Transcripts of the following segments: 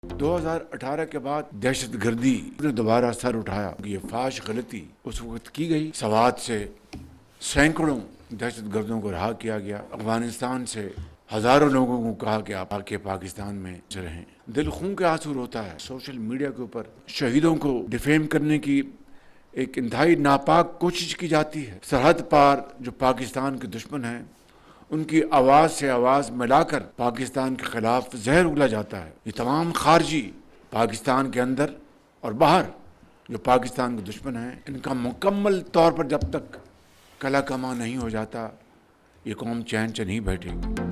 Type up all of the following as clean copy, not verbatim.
2018 के बाद दहशतगर्दी ने दोबारा सर उठाया। ये फाश गलती उस वक्त की गई। सवात से सैकड़ों दहशतगर्दों को रहा किया गया। अफगानिस्तान से हजारों लोगों को कहा कि आप आके पाकिस्तान में रहें। दिल खून के आंसू रोता है। सोशल मीडिया के ऊपर शहीदों को डिफेम करने की एक इंतहाई नापाक कोशिश की जाती है। सरहद पार जो पाकिस्तान के दुश्मन हैं उनकी आवाज़ से आवाज़ मिलाकर पाकिस्तान के खिलाफ जहर उगला जाता है। ये तमाम खारजी पाकिस्तान के अंदर और बाहर जो पाकिस्तान के दुश्मन हैं, इनका मुकम्मल तौर पर जब तक कला कमा नहीं हो जाता ये कौम चैन से नहीं बैठेगी।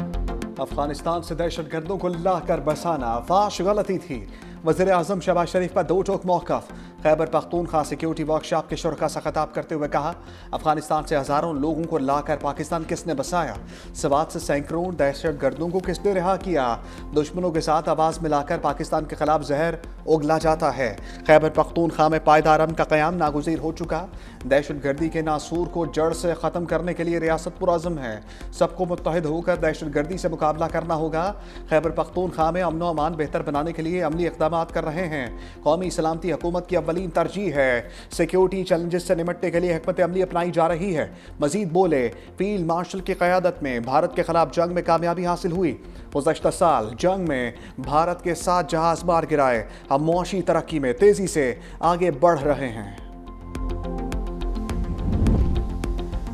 अफगानिस्तान से दहशतगर्दों को लाकर बसाना फाश गलती थी। वज़ीर आज़म शहबाज शरीफ का दो टोक मौक़िफ़। खैबर पख्तूनख्वा सिक्योरिटी वर्कशॉप के शुरका से खिताब करते हुए कहा, अफगानिस्तान से हज़ारों लोगों को लाकर पाकिस्तान किसने बसाया? सवात से सैकड़ों दहशतगर्दों को किसने रिहा किया? दुश्मनों के साथ आवाज़ मिलाकर पाकिस्तान के खिलाफ जहर उगला जाता है। खैबर पख्तूनख्वा में पायदार अमन का क़याम नागुज़ीर हो चुका। दहशतगर्दी के नासूर को जड़ से ख़त्म करने के लिए रियासत पुरअज़्म है। सबको मुत्तहिद होकर दहशतगर्दी से मुकाबला करना होगा। खैबर पख्तूनख्वा में अमन व अमान बेहतर बनाने के लिए अमली इक़दाम कर रहे हैं। कौमी सलामती हुकूमत की अव्वलीन तरजीह है। सिक्योरिटी चैलेंजेस से निपटने के लिए हिकमत अमली अपनाई जा रही है। मजीद बोले, फील्ड मार्शल की क़यादत में भारत के खिलाफ जंग में कामयाबी हासिल हुई। गुज़श्ता साल जंग में भारत के 7 जहाज मार गिराए। हम मुआशी तरक्की में तेजी से आगे बढ़ रहे हैं।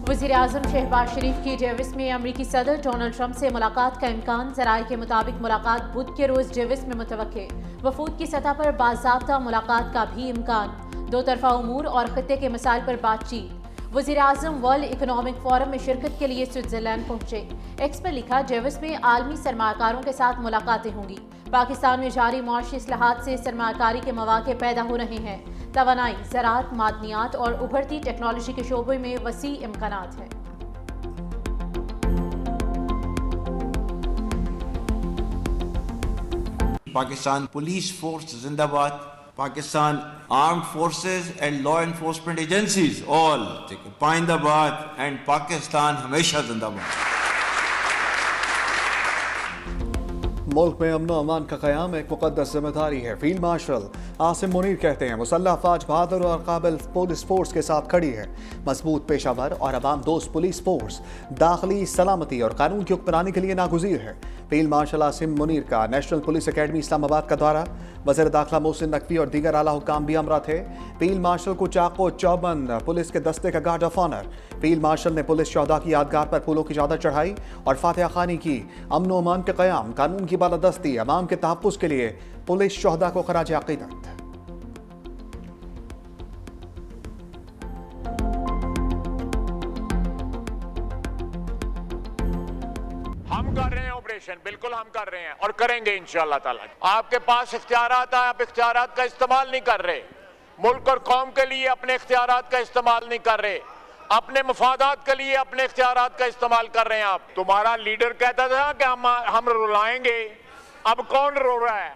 वज़ीर आज़म शहबाज शरीफ की डेविस में अमरीकी सदर डोनाल्ड ट्रंप से मुलाकात का इम्कान। ज़राए के मुताबिक मुलाकात बुध के रोज़ डेविस में मुतवक्के। वफूद की सतह पर बाज़ाब्ता मुलाकात का भी इम्कान। दो तरफा उमूर और खित्ते के मसाइल पर बातचीत। वज़ीर आज़म वर्ल्ड इकोनॉमिक फोरम में शिरकत के लिए स्विट्ज़रलैंड पहुंचे। एक्स पर लिखा, डेविस में आलमी सरमाकारों के साथ मुलाकातें होंगी। पाकिस्तान में जारी मुआशी इस्लाहात से सरमाकारी के मौके पैदा हो रहे हैं। तवानाई, ज़राअत, मादनियात और उभरती टेक्नोलॉजी के शोबे में वसी इम्कानात हैं। पाकिस्तान पुलिस फोर्स जिंदाबाद, Pakistan armed forces and law enforcement agencies all पाइंदाबाद एंड पाकिस्तान हमेशा जिंदाबाद। मुल्क में अमन अमान का क़याम एक मुक़द्दस जिम्मेदारी है। फील्ड मार्शल आसिम मुनीर कहते हैं, मुसल्लह अफ़वाज बहादुर और काबिल पुलिस फोर्स के साथ खड़ी है। मजबूत, पेशावर और अवाम दोस्त पुलिस फोर्स दाखिली सलामती और कानून की हुक्मरानी के लिए नागुज़ीर है। फील्ड मार्शल आसिम मुनीर का नेशनल पुलिस अकेडमी इस्लामाबाद का दौरा। वज़ीर दाखिला मोहसिन नकवी और दीगर आला हुक्काम भी हमरा थे। फील्ड मार्शल को चाको चौबंद पुलिस के दस्ते का guard of honour. Field marshal ने पुलिस शोहदा की यादगार पर फूलों की चादर चढ़ाई और फातिहा खानी की। अमन व अमान के क़याम, कानून की बालादस्ती, अवाम के तहफ़्फ़ुज़ के लिए पुलिस शोहदा को खराज अक़ीदत। हम कर रहे हैं ऑपरेशन, बिल्कुल हम कर रहे हैं और करेंगे इंशाअल्लाह ताला। आपके पास इख्तियारात हैं, आप इख्तियारात का इस्तेमाल नहीं कर रहे। मुल्क और कौम के लिए अपने इख्तियारात का इस्तेमाल नहीं कर रहे। अपने मफादात के लिए अपने इख्तियारात का इस्तेमाल कर रहे हैं आप। तुम्हारा लीडर कहता था कि हम रुलाएंगे, अब कौन रो रहा है?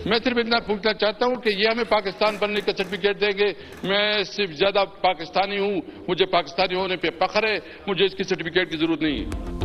मैं सिर्फ इतना पूछना चाहता हूं कि ये हमें पाकिस्तान बनने का सर्टिफिकेट देंगे। मैं सिर्फ ज्यादा पाकिस्तानी हूं, मुझे पाकिस्तानी होने पे फख्र है, मुझे इसकी सर्टिफिकेट की जरूरत नहीं है।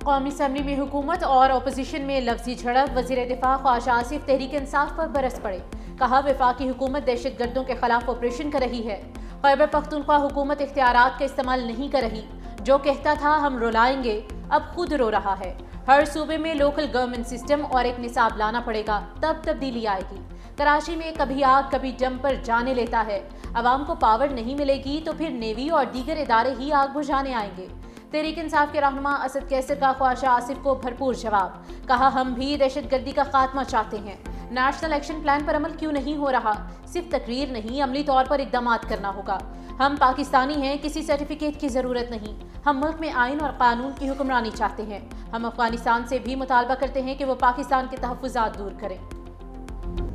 कौमी असम्बली में हुकूमत और अपोजिशन में लफ्जी झड़प। वज़ीर दिफा ख्वाजा आसिफ तहरीक इंसाफ पर बरस पड़े। कहा, वफाकी हुकूमत दहशतगर्दों के खिलाफ ऑपरेशन कर रही है। खैबर पख्तूनख्वा हुकूमत इख्तियारात का इस्तेमाल नहीं कर रही। जो कहता था हम रुलाएंगे, अब खुद रो रहा है। हर सूबे में लोकल गवर्नमेंट सिस्टम और एक निसाब लाना पड़ेगा, तब तब्दीली आएगी। कराची में कभी आग कभी जंपर जाने लेता है। अवाम को पावर नहीं मिलेगी तो फिर नेवी और दीगर इदारे ही आग बुझाने आएंगे। तहरीक इंसाफ के रहनुमा असद कैसर का ख्वाजा आसिफ को भरपूर जवाब। कहा, हम भी दहशतगर्दी का खात्मा चाहते हैं। नेशनल एक्शन प्लान पर अमल क्यों नहीं हो रहा? सिर्फ तकरीर नहीं, अमली तौर पर इक़दामात करना होगा। हम पाकिस्तानी हैं, किसी सर्टिफिकेट की ज़रूरत नहीं। हम मुल्क में आइन और कानून की हुक्मरानी चाहते हैं। हम अफगानिस्तान से भी मुतालबा करते हैं कि वो पाकिस्तान के तहफ़्फ़ुज़ात दूर करें।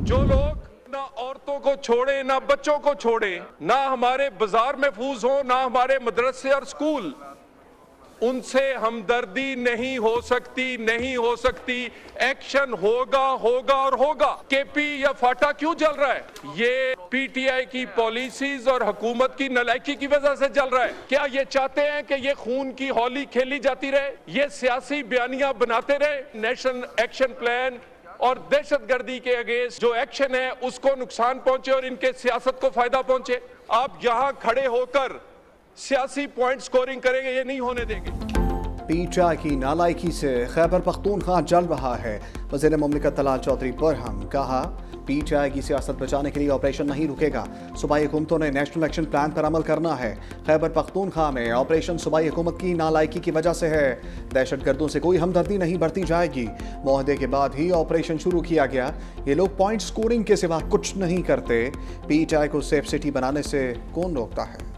जो लोग ना औरतों को छोड़े, ना बच्चों को छोड़े, ना हमारे बाजार महफूज हो, ना हमारे मदरसे और स्कूल, उनसे हमदर्दी नहीं हो सकती, नहीं हो सकती। एक्शन होगा, होगा और होगा। केपी या फाटा क्यों जल रहा है? ये पीटीआई की पॉलिसीज और हुकूमत की नालायकी की वजह से चल रहा है? क्या ये चाहते हैं कि ये खून की होली खेली जाती रहे, ये सियासी बयानियां बनाते रहे? नेशनल एक्शन प्लान और दहशतगर्दी के अगेंस्ट जो एक्शन है उसको नुकसान पहुंचे और इनके सियासत को फायदा पहुंचे। आप यहां खड़े होकर सियासी पॉइंट स्कोरिंग करेंगे, ये नहीं होने देंगे। पीटीआई की नालायकी से खैबर पख्तूनख्वा जल रहा है। वज़ीर मुमलिकत तलाल चौधरी बरहम कहा, पीटीआई की सियासत बचाने के लिए ऑपरेशन नहीं रुकेगा। सूबाई हुकूमतों ने नेशनल एक्शन प्लान पर अमल करना है। खैबर पख्तूनख्वा में ऑपरेशन सूबाई हुकूमत की नालायकी की वजह से है। दहशतगर्दों से कोई हमदर्दी नहीं बरती जाएगी। मुआहदे के बाद ही ऑपरेशन शुरू किया गया। ये लोग पॉइंट स्कोरिंग के सिवा कुछ नहीं करते। पीटीआई को सेफ सिटी बनाने से कौन रोकता है?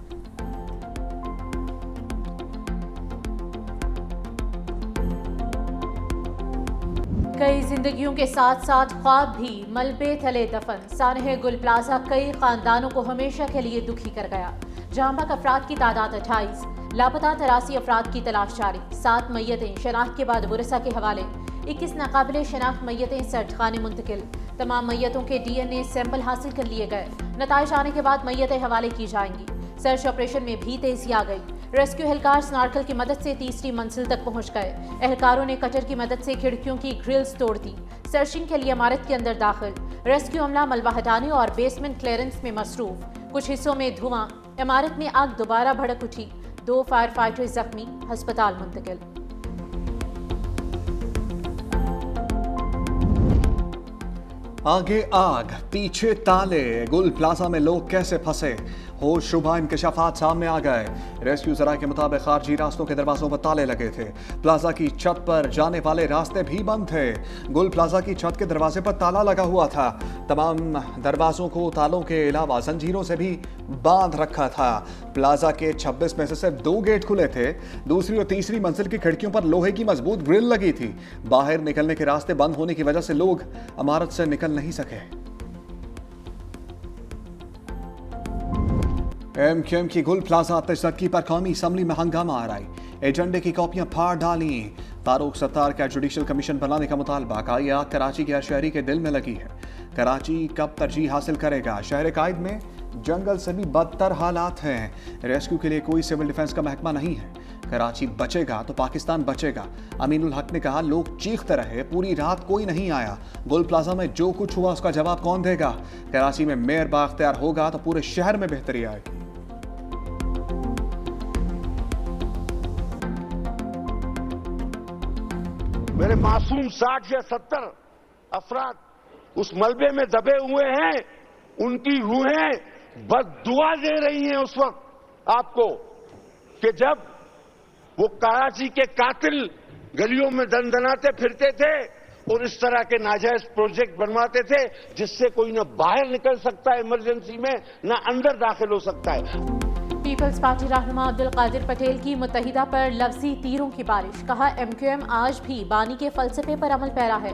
कई जिंदगियों के साथ साथ ख्वाब भी मलबे तले दफन। सानह गुल प्लाजा कई खानदानों को हमेशा के लिए दुखी कर गया। जहां तक अफराद की तादाद 28, लापता 83 अफराद की तलाश जारी। 7 मैयतें शनाख्त के बाद वरसा के हवाले। 21 नाकाबिले शनाख्त मैयतें सर्च खाने मुंतकिल। तमाम मैयतों के DNA सैंपल हासिल कर लिए गए। नताइज आने के बाद मैयतें हवाले की जाएंगी। सर्च ऑपरेशन में भी तेजी आ गई। रेस्क्यू एहलकार स्नार्कल की मदद से तीसरी मंजिल तक पहुंच गए। एहलकारों ने कटर की मदद से खिड़कियों की ग्रिल्स तोड़ दी। सर्चिंग के लिए इमारत के अंदर दाखिल। रेस्क्यू अमला मलबा हटाने और बेसमेंट क्लियरेंस में मसरूफ। कुछ हिस्सों में धुआं। इमारत में आग दोबारा भड़क उठी। 2 फायर फाइटर जख्मी, अस्पताल मुंतकिल। आगे आग पीछे ताले। गुल प्लाजा में लोग कैसे फंसे? होश शुबा इंकशाफात सामने आ गए। रेस्क्यू जरा के मुताबिक खारजी रास्तों के दरवाजों पर ताले लगे थे। प्लाजा की छत पर जाने वाले रास्ते भी बंद थे। गुल प्लाजा की छत के दरवाजे पर ताला लगा हुआ था। तमाम दरवाजों को तालों के अलावा जंजीरों से भी बांध रखा था। प्लाजा के 26 में से सिर्फ 2 गेट खुले थे। दूसरी और तीसरी मंजिल की खिड़कियों पर लोहे की मजबूत ग्रिल लगी थी। बाहर निकलने के रास्ते बंद होने की वजह से लोग इमारत से निकल नहीं सके। MQM की गुल प्लाजा तशद्दुद पर कौमी असम्बली में हंगामा आ रही। एजेंडे की कॉपियां फाड़ डाली। फारूक सत्तार का जुडिशल कमीशन बनाने का मुतालबा का यह आग कराची के शहरी के दिल में लगी है। कराची कब तरजीह हासिल करेगा? शहर कायद में जंगल से भी बदतर हालात हैं। रेस्क्यू के लिए कोई सिविल डिफेंस का महकमा नहीं है। कराची बचेगा तो पाकिस्तान बचेगा। अमीनुल हक ने कहा, लोग चीखते रहे, पूरी रात कोई नहीं आया। गुल प्लाजा में जो कुछ हुआ उसका जवाब कौन देगा? कराची में मेयर बाख्तियार होगा तो पूरे शहर में बेहतरी आएगी। मेरे मासूम 60 या 70 अफराद उस मलबे में दबे हुए हैं। उनकी रूहें बद्दुआ दे रही हैं उस वक्त आपको कि जब वो कराची के कातिल गलियों में दंदनाते फिरते थे और इस तरह के नाजायज प्रोजेक्ट बनवाते थे जिससे कोई ना बाहर निकल सकता है इमरजेंसी में, ना अंदर दाखिल हो सकता है। पीपल्स पार्टी रहनुमा अब्दुल कादिर पटेल की मुत्तहिदा पर लफ्जी तीरों की बारिश। कहा, MQM आज भी बानी के फलसफे पर अमल पैरा है।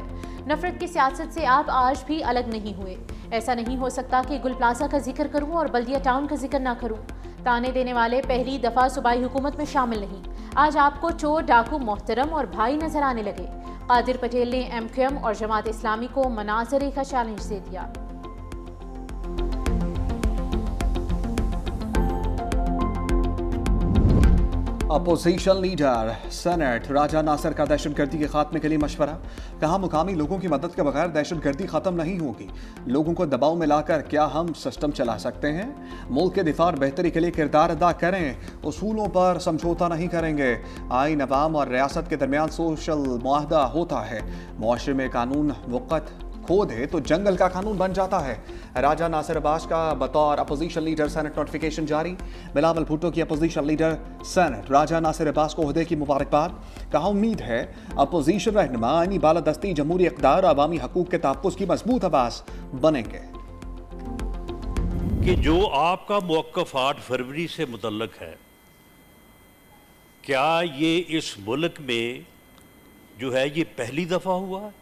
नफरत की सियासत से आप आज भी अलग नहीं हुए। ऐसा नहीं हो सकता कि गुल प्लाजा का जिक्र करूं और बल्दिया टाउन का जिक्र ना करूं। ताने देने वाले पहली दफा सूबाई हुकूमत में शामिल नहीं। आज आपको चोर, डाकू, मोहतरम और भाई नजर आने लगे। कादिर पटेल ने MQM और जमात इस्लामी को मनाजरे का चैलेंज दे दिया। अपोजिशन लीडर सेनेट राजा नासिर का दहशतगर्दी के खात्मे के लिए मशवरा। कहा, मुकामी लोगों की मदद के बगैर दहशतगर्दी खत्म नहीं होगी। लोगों को दबाव में लाकर क्या हम सिस्टम चला सकते हैं? मुल्क के दिफा और बेहतरी के लिए किरदार अदा करें। उसूलों पर समझौता नहीं करेंगे। आइन अवाम और रियासत के दरमियान सोशल मुआहदा होता है। मुआशरे में कानून वक़्त खो दे तो जंगल का कानून बन जाता है। राजा नासिर अब्बास का बतौर अपोजिशन लीडर सेनेट नोटिफिकेशन जारी। बिलावल भुट्टो की अपोजिशन लीडर सेनेट राजा नासिर अब्बास को ओहदे की मुबारकबाद। कहा, उम्मीद है अपोजिशन रहनुमा आईनी बालादस्ती, जमहूरी इक़्तिदार, अवामी हकूक़ के तहफ़्फ़ुज़ की मजबूत आवाज़ बनेंगे। कि जो आपका मौक़िफ़ 8 फरवरी से मुतल्लक है, क्या ये इस मुल्क में जो है ये पहली दफ़ा हुआ है?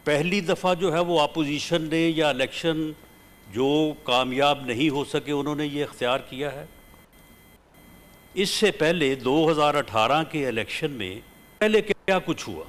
पहली दफ़ा जो है वो अपोजिशन ने या इलेक्शन जो कामयाब नहीं हो सके उन्होंने ये इख्तियार किया है। इससे पहले 2018 के इलेक्शन में पहले क्या कुछ हुआ?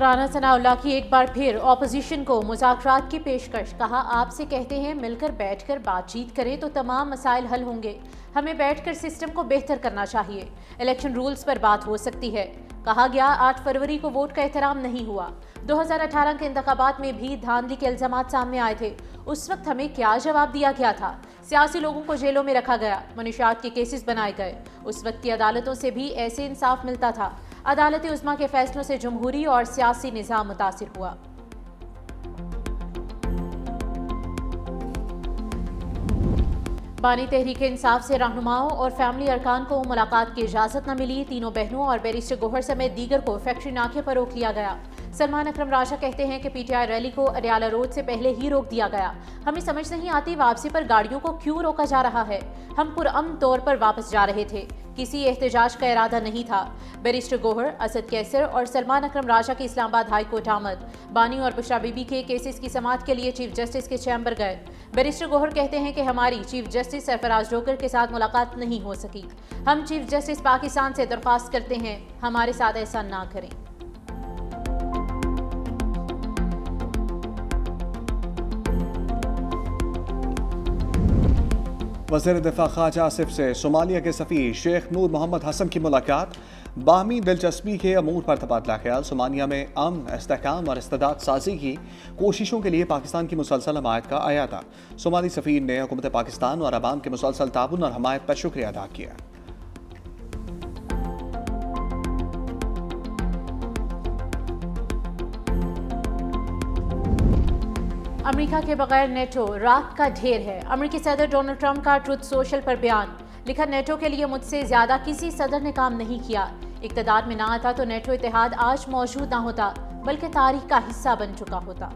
राना सनाउल्लाह की एक बार फिर ऑपोजिशन को मुज़ाकरात की पेशकश। कहा, आपसे कहते हैं मिलकर बैठकर बातचीत करें तो तमाम मसाइल हल होंगे। हमें बैठकर सिस्टम को बेहतर करना चाहिए। इलेक्शन रूल्स पर बात हो सकती है। कहा गया 8 फरवरी को वोट का एहतराम नहीं हुआ। 2018 के इंतखाबात में भी धांधली के इल्जामात सामने आए थे। उस वक्त हमें क्या जवाब दिया गया था? सियासी लोगों को जेलों में रखा गया, मनुशियात के केसेस बनाए गए। उस वक्त की अदालतों से भी ऐसे इंसाफ मिलता था। अदालत उज़्मा के फैसलों से जमहूरी और सियासी निज़ाम मुतासिर हुआ। बानी तहरीक इंसाफ से रहनुमाओं और फैमिली अरकान को मुलाकात की इजाज़त न मिली। तीनों बहनों और बैरिस्टर गोहर समेत दीगर को फैक्ट्री नाके पर रोक लिया गया। सलमान अकरम राजा कहते हैं कि पीटीआई रैली को अडियाला रोड से पहले ही रोक दिया गया। हमें समझ नहीं आती वापसी पर गाड़ियों को क्यों रोका जा रहा है। हम पुरअमन तौर पर वापस जा रहे थे, किसी एहतजाज का इरादा नहीं था। बैरिस्टर गोहर, असद कैसर और सलमान अकरम राजा की इस्लामाबाद हाई कोर्ट आमद। बानी और बुशरा बीबी के केसेस की समाअत के लिए चीफ जस्टिस के चैम्बर गए। बैरिस्टर गोहर कहते हैं कि हमारी चीफ जस्टिस सरफराज जोकर के साथ मुलाकात नहीं हो सकी। हम चीफ जस्टिस पाकिस्तान से दरख्वास्त करते हैं, हमारे साथ ऐसा ना करें। वज़ीर दिफा ख्वाजा आसिफ से सोमालिया के सफ़ीर शेख नूर मोहम्मद हसन की मुलाकात। बाहमी दिलचस्पी के अमूर पर तबादला ख्याल। सोमालिया में अमन, इस्तेहकाम और इस्तेदाद साजी की कोशिशों के लिए पाकिस्तान की मुसलसल हमायत का आयाता। सोमाली सफ़ीर ने हुकूमत पाकिस्तान और अवाम के मुसलसल ताउन और हमायत पर शुक्रिया अदा किया। अमेरिका के बगैर नेटो राख का ढेर है। अमेरिकी सदर डोनाल्ड ट्रंप का ट्रुथ सोशल पर बयान। लिखा, नेटो के लिए मुझसे ज्यादा किसी सदर ने काम नहीं किया। इक़्तिदार में ना आता तो नेटो इत्तेहाद आज मौजूद ना होता, बल्कि तारीख का हिस्सा बन चुका होता।